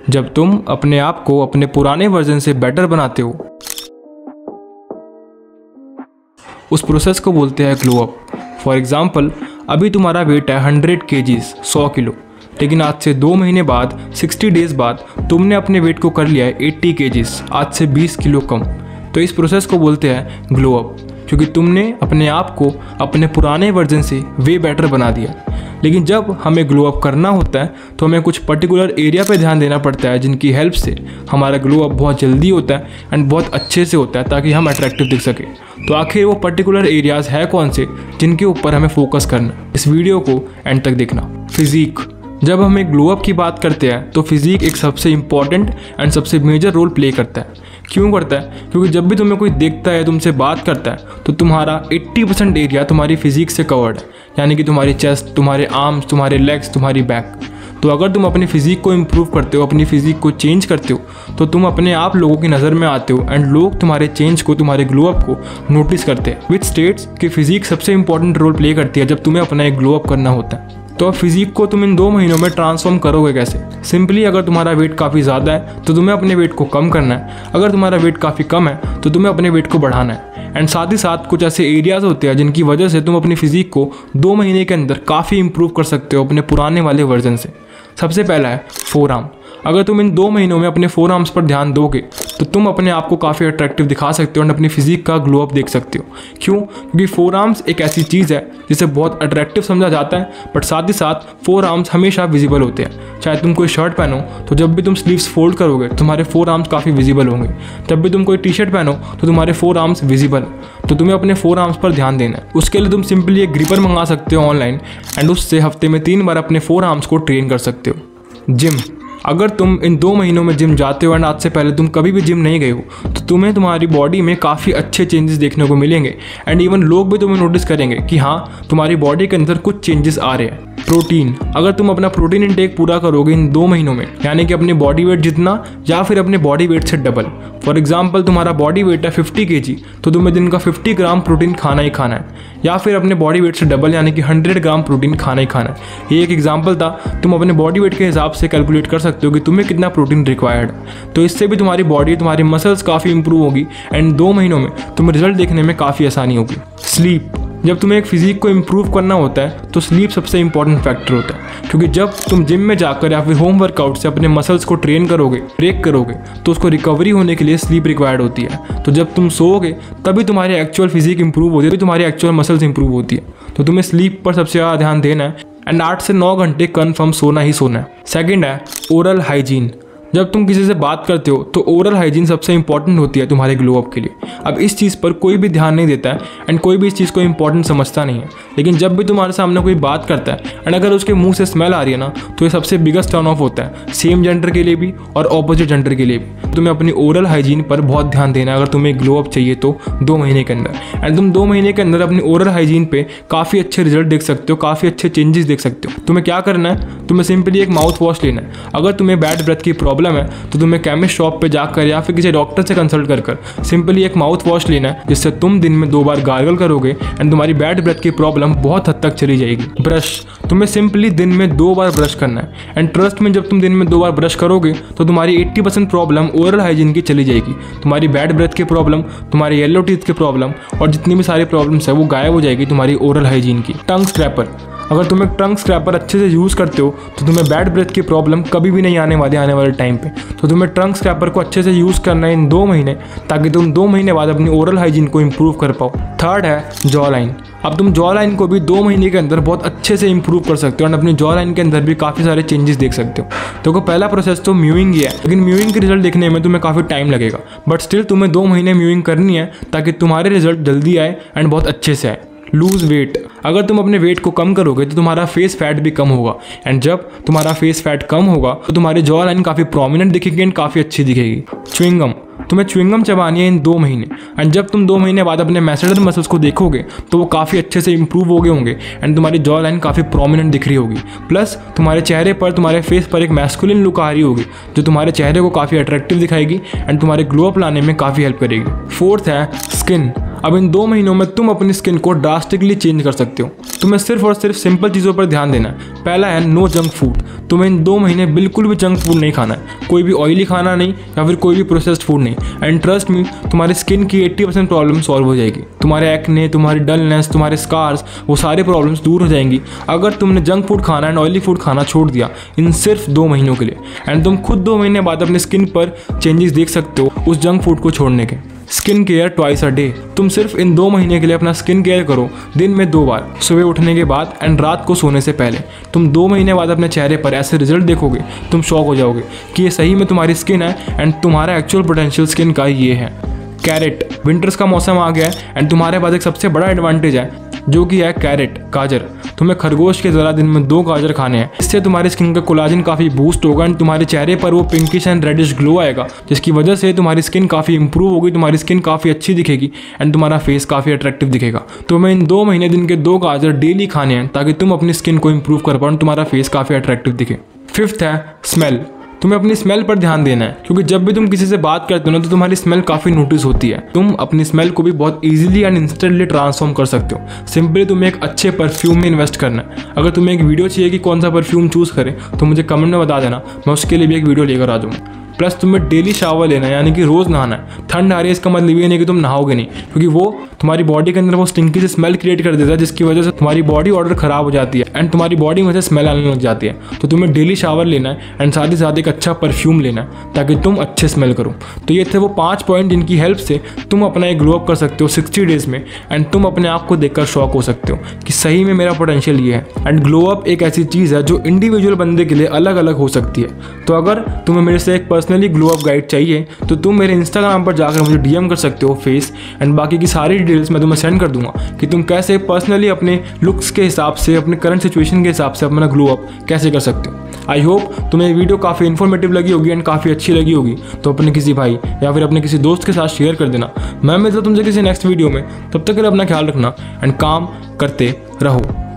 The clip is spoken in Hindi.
जब तुम अपने आप को अपने पुराने वर्जन से बेटर बनाते हो, उस प्रोसेस को बोलते हैं ग्लो अप। फॉर एग्जाम्पल, अभी तुम्हारा वेट है 100 kgs 100 किलो, लेकिन आज से 2 महीने बाद 60 डेज बाद तुमने अपने वेट को कर लिया है 80 kgs, आज से 20 किलो कम। तो इस प्रोसेस को बोलते हैं ग्लो अप, क्योंकि तुमने अपने आप को अपने पुराने वर्जन से वे बेटर बना दिया। लेकिन जब हमें ग्लो अप करना होता है तो हमें कुछ पर्टिकुलर एरिया पे ध्यान देना पड़ता है, जिनकी हेल्प से हमारा ग्लो अप बहुत जल्दी होता है एंड बहुत अच्छे से होता है, ताकि हम अट्रैक्टिव दिख सके। तो आखिर वो पर्टिकुलर एरियाज़ है कौन से जिनके ऊपर हमें फोकस करना। इस वीडियो को एंड तक देखना। फिजिक। जब हम एक ग्लो अप की बात करते हैं तो फिजिक एक सबसे इंपॉर्टेंट एंड सबसे मेजर रोल प्ले करता है। क्यों करता है? क्योंकि जब भी तुम्हें कोई देखता है, तुमसे बात करता है, तो तुम्हारा 80% एरिया तुम्हारी फिजिक से कवर्ड है, यानी कि तुम्हारी चेस्ट, तुम्हारे आर्म्स, तुम्हारे लेग्स, तुम्हारी बैक। तो अगर तुम अपनी फिजिक को इम्प्रूव करते हो, अपनी फिजिक को चेंज करते हो, तो तुम अपने आप लोगों की नज़र में आते हो एंड लोग तुम्हारे चेंज को, तुम्हारे ग्लो अप को नोटिस करते हैं। विच स्टेट्स कि फिजिक सबसे इंपॉर्टेंट रोल प्ले करती है जब तुम्हें अपना एक ग्लो अप करना होता है। तो अब फिजिक को तुम इन 2 महीनों में ट्रांसफॉर्म करोगे कैसे? सिंपली, अगर तुम्हारा वेट काफ़ी ज़्यादा है तो तुम्हें अपने वेट को कम करना है। अगर तुम्हारा वेट काफ़ी कम है तो तुम्हें अपने वेट को बढ़ाना है। एंड साथ ही साथ कुछ ऐसे एरियाज़ होते हैं जिनकी वजह से तुम अपनी फिजिक को 2 महीने के अंदर काफ़ी इंप्रूव कर सकते हो अपने पुराने वाले वर्जन से। सबसे पहला है फोर आर्म। अगर तुम इन 2 महीनों में अपने फोर आर्म्स पर ध्यान दोगे तो तुम अपने आप को काफ़ी अट्रैक्टिव दिखा सकते हो और अपनी फिजिक का ग्लो अप देख सकते हो। क्यों? क्योंकि फोर आर्म्स एक ऐसी चीज़ है जिसे बहुत अट्रैक्टिव समझा जाता है, बट साथ ही साथ फोर आर्म्स हमेशा विजिबल होते हैं। चाहे तुम कोई शर्ट पहनो तो जब भी तुम स्लीव्स फोल्ड करोगे तुम्हारे फोर आर्म्स काफ़ी विजिबल होंगे। जब भी तुम कोई टी शर्ट पहनो तो तुम्हारे फोर आर्म्स विजिबल। तो तुम्हें अपने फोर आर्म्स पर ध्यान देना है। उसके लिए तुम सिंपली एक ग्रिपर मंगा सकते हो ऑनलाइन एंड उससे हफ्ते में 3 बार अपने फोर आर्म्स को ट्रेन कर सकते हो। जिम। अगर तुम इन 2 महीनों में जिम जाते हो एंड आज से पहले तुम कभी भी जिम नहीं गए हो तो तुम्हें तुम्हारी बॉडी में काफ़ी अच्छे चेंजेस देखने को मिलेंगे एंड इवन लोग भी तुम्हें नोटिस करेंगे कि हाँ, तुम्हारी बॉडी के अंदर कुछ चेंजेस आ रहे हैं। प्रोटीन। अगर तुम अपना प्रोटीन इंटेक पूरा करोगे इन 2 महीनों में, यानी कि अपने बॉडी वेट जितना या फिर अपने बॉडी वेट से डबल। फॉर एग्जाम्पल, तुम्हारा बॉडी वेट है 50 kg तो तुम्हें दिन का 50 ग्राम प्रोटीन खाना ही खाना है, या फिर अपने बॉडी वेट से डबल यानी कि 100 ग्राम प्रोटीन खाना ही खाना है। ये एक एग्जाम्पल था। तुम अपने बॉडी वेट के हिसाब से कैलकुलेट कर सकते हो कि तुम्हें कितना प्रोटीन रिक्वायर्ड है। तो इससे भी तुम्हारी बॉडी, तुम्हारी मसल्स काफ़ी इंप्रूव होगी एंड 2 महीनों में तुम्हें रिजल्ट देखने में काफ़ी आसानी होगी। स्लीप। जब तुम्हें एक फिजिक को इम्प्रूव करना होता है तो स्लीप सबसे इंपॉर्टेंट फैक्टर होता है, क्योंकि जब तुम जिम में जाकर या फिर होम वर्कआउट से अपने मसल्स को ट्रेन करोगे, ब्रेक करोगे, तो उसको रिकवरी होने के लिए स्लीप रिक्वायर्ड होती है। तो जब तुम सोओगे तभी तुम्हारी एक्चुअल फिजिक इंप्रूव होती है, तभी तुम्हारी एक्चुअल मसल्स इंप्रूव होती है। तो तुम्हें स्लीप पर सबसे ज़्यादा ध्यान देना है एंड 8 से 9 घंटे कन्फर्म सोना ही सोना है। सेकेंड है ओरल हाइजीन। जब तुम किसी से बात करते हो तो ओरल हाइजीन सबसे इंपॉर्टेंट होती है तुम्हारे ग्लो अप के लिए। अब इस चीज़ पर कोई भी ध्यान नहीं देता है एंड कोई भी इस चीज़ को इंपॉर्टेंट समझता नहीं है, लेकिन जब भी तुम्हारे सामने कोई बात करता है एंड अगर उसके मुंह से स्मेल आ रही है ना, तो ये सबसे बिगेस्ट टर्न ऑफ होता है, सेम जेंडर के लिए भी और ऑपोजिट जेंडर के लिए भी। तुम्हें अपनी ओरल हाइजीन पर बहुत ध्यान देना है अगर तुम्हें ग्लो अप चाहिए तो 2 महीने के अंदर। एंड तुम 2 महीने के अंदर अपनी ओरल हाइजीन पे काफ़ी अच्छे रिजल्ट देख सकते हो, काफ़ी अच्छे चेंजेस देख सकते हो। तुम्हें क्या करना है? तुम्हें सिंपली एक माउथ वॉश लेना है। अगर तुम्हें बैड ब्रेथ की प्रॉब्लम है तो तुम्हें केमिस्ट शॉप पे जाकर या फिर किसी डॉक्टर से कंसल्ट कर सिंपली एक माउथ वॉश लेना है, जिससे तुम दिन में 2 बार गार्गल करोगे एंड तुम्हारी बैड ब्रेथ की प्रॉब्लम बहुत हद तक चली जाएगी। ब्रश। तुम्हें सिंपली दिन में 2 बार ब्रश करना है एंड ट्रस्ट में, जब तुम दिन में 2 बार ब्रश करोगे तो तुम्हारी 80% प्रॉब्लम ओरल हाइजीन की चली जाएगी। तुम्हारी बैड ब्रेथ की प्रॉब्लम, तुम्हारे येलो टीथ की प्रॉब्लम और जितनी भी सारी प्रॉब्लम्स है वो गायब हो जाएगी तुम्हारी ओरल हाइजीन की। टंग स्क्रैपर। अगर तुम एक टंग स्क्रैपर अच्छे से यूज़ करते हो तो तुम्हें बैड ब्रेथ की प्रॉब्लम कभी भी नहीं आने वाले टाइम पे। तो तुम्हें टंग स्क्रैपर को अच्छे से यूज़ करना है इन 2 महीने, ताकि तुम 2 महीने बाद अपनी ओरल हाइजीन को इम्प्रूव कर पाओ। थर्ड है जॉ लाइन। अब तुम जॉ लाइन को भी 2 महीने के अंदर बहुत अच्छे से इंप्रूव कर सकते हो और अपनी जॉ लाइन के अंदर भी काफ़ी सारे चेंजेस देख सकते हो। तो पहला प्रोसेस तो म्यूइंग ही है, लेकिन म्यूइंग के रिजल्ट देखने में तुम्हें काफ़ी टाइम लगेगा, बट स्टिल तुम्हें 2 महीने म्यूइंग करनी है ताकि तुम्हारे रिजल्ट जल्दी आए एंड बहुत अच्छे से आए। Lose weight. अगर तुम अपने वेट को कम करोगे तो तुम्हारा फेस फैट भी कम होगा एंड जब तुम्हारा फेस फैट कम होगा तो तुम्हारी जॉ लाइन काफ़ी प्रोमिनेंट दिखेगी एंड काफ़ी अच्छी दिखेगी। च्युइंगम। तुम्हें च्युइंगम चबानी है इन 2 महीने एंड जब तुम 2 महीने बाद अपने मैसेडर मसल्स को देखोगे तो वो काफ़ी अच्छे से इंप्रूव हो गए होंगे एंड तुम्हारी जॉ लाइन काफ़ी प्रोमिनेंट दिख रही होगी। प्लस तुम्हारे चेहरे पर, तुम्हारे फेस पर एक मैस्कुलिन लुक आ रही होगी जो तुम्हारे चेहरे को काफ़ी अट्रैक्टिव दिखाएगी एंड तुम्हारे ग्लो अप लाने में काफ़ी हेल्प करेगी। फोर्थ है स्किन। अब इन 2 महीनों में तुम अपनी स्किन को ड्रास्टिकली चेंज कर सकते हो। तुम्हें सिर्फ और सिर्फ सिंपल चीज़ों पर ध्यान देना है। पहला है नो जंक फूड। तुम्हें इन 2 महीने बिल्कुल भी जंक फूड नहीं खाना है, कोई भी ऑयली खाना नहीं या फिर कोई भी प्रोसेस्ड फूड नहीं। एंड ट्रस्ट मी, तुम्हारी स्किन की 80% प्रॉब्लम सॉल्व हो जाएगी। तुम्हारे एक्ने, तुम्हारी डलनेस, तुम्हारे स्कार्स, वो सारे प्रॉब्लम्स दूर हो जाएंगी अगर तुमने जंक फूड खाना एंड ऑयली फूड खाना छोड़ दिया इन सिर्फ 2 महीनों के लिए। एंड तुम खुद 2 महीने बाद अपनी स्किन पर चेंजेस देख सकते हो उस जंक फूड को छोड़ने के। Skin care twice a day. तुम सिर्फ इन 2 महीने के लिए अपना स्किन केयर करो दिन में 2 बार, सुबह उठने के बाद एंड रात को सोने से पहले। तुम 2 महीने बाद अपने चेहरे पर ऐसे रिजल्ट देखोगे, तुम शॉक हो जाओगे कि ये सही में तुम्हारी स्किन है एंड तुम्हारा एक्चुअल पोटेंशियल स्किन का ये है। कैरेट। विंटर्स का मौसम आ गया है एंड तुम्हारे पास एक सबसे बड़ा एडवांटेज है जो कि है कैरेट, गाजर। तुम्हें खरगोश के ज़रा दिन में 2 गाजर खाने हैं। इससे तुम्हारी स्किन का कोलाजन काफ़ी बूस्ट होगा एंड तुम्हारे चेहरे पर वो पिंकिश एंड रेडिश ग्लो आएगा, जिसकी वजह से तुम्हारी स्किन काफ़ी इंप्रूव होगी, तुम्हारी स्किन काफ़ी अच्छी दिखेगी एंड तुम्हारा फेस काफ़ी अट्रैक्टिव दिखेगा। तुम्हें इन 2 महीने दिन के 2 गाजर डेली खाने हैं ताकि तुम अपनी स्किन को इंप्रूव कर पाओ, तुम्हारा फेस काफ़ी अट्रैक्टिव दिखे। 5th है स्मेल। तुम्हें अपनी स्मेल पर ध्यान देना है, क्योंकि जब भी तुम किसी से बात करते हो ना तो तुम्हारी स्मेल काफ़ी नोटिस होती है। तुम अपनी स्मेल को भी बहुत इजीली एंड इंस्टेंटली ट्रांसफॉर्म कर सकते हो। सिंपली तुम्हें एक अच्छे परफ्यूम में इन्वेस्ट करना है। अगर तुम्हें एक वीडियो चाहिए कि कौन सा परफ्यूम चूज़ करें तो मुझे कमेंट में बता देना, मैं उसके लिए भी एक वीडियो लेकर आ जाऊँगा। प्लस तुम्हें डेली शावर लेना है, यानी कि रोज़ नहाना है। ठंड आ रही है इसका मतलब ये नहीं कि तुम नहाओगे नहीं, क्योंकि वो तुम्हारी बॉडी के अंदर वो स्टिंकी से स्मेल क्रिएट कर देता है, जिसकी वजह से तुम्हारी बॉडी ऑर्डर खराब हो जाती है एंड तुम्हारी बॉडी में से स्मेल आने लग जाती है। तो तुम्हें डेली शावर लेना है एंड साथ ही साथ एक अच्छा परफ्यूम लेना है ताकि तुम अच्छे स्मेल करो। तो ये थे वो 5 पॉइंट जिनकी हेल्प से तुम अपना एक ग्लो अप कर सकते हो 60 डेज में एंड तुम अपने आप को देखकर शॉक हो सकते हो कि सही में मेरा पोटेंशियल ये है। एंड ग्लो अप एक ऐसी चीज़ है जो इंडिविजुअल बंदे के लिए अलग अलग हो सकती है। तो अगर तुम्हें मेरे से एक पर्सनली ग्लो अप गाइड चाहिए तो तुम मेरे इंस्टाग्राम पर जाकर मुझे डीएम कर सकते हो फेस, एंड बाकी की सारी डिटेल्स मैं तुम्हें सेंड कर दूंगा कि तुम कैसे पर्सनली अपने लुक्स के हिसाब से, अपने करंट सिचुएशन के हिसाब से अपना ग्लो अप कैसे कर सकते हो। आई होप तुम्हें ये वीडियो काफ़ी इन्फॉर्मेटिव लगी होगी एंड काफ़ी अच्छी लगी होगी, तो अपने किसी भाई या फिर अपने किसी दोस्त के साथ शेयर कर देना। मैं मिलता हूं तुमसे किसी नेक्स्ट वीडियो में, तब तक के लिए अपना ख्याल रखना एंड काम करते रहो।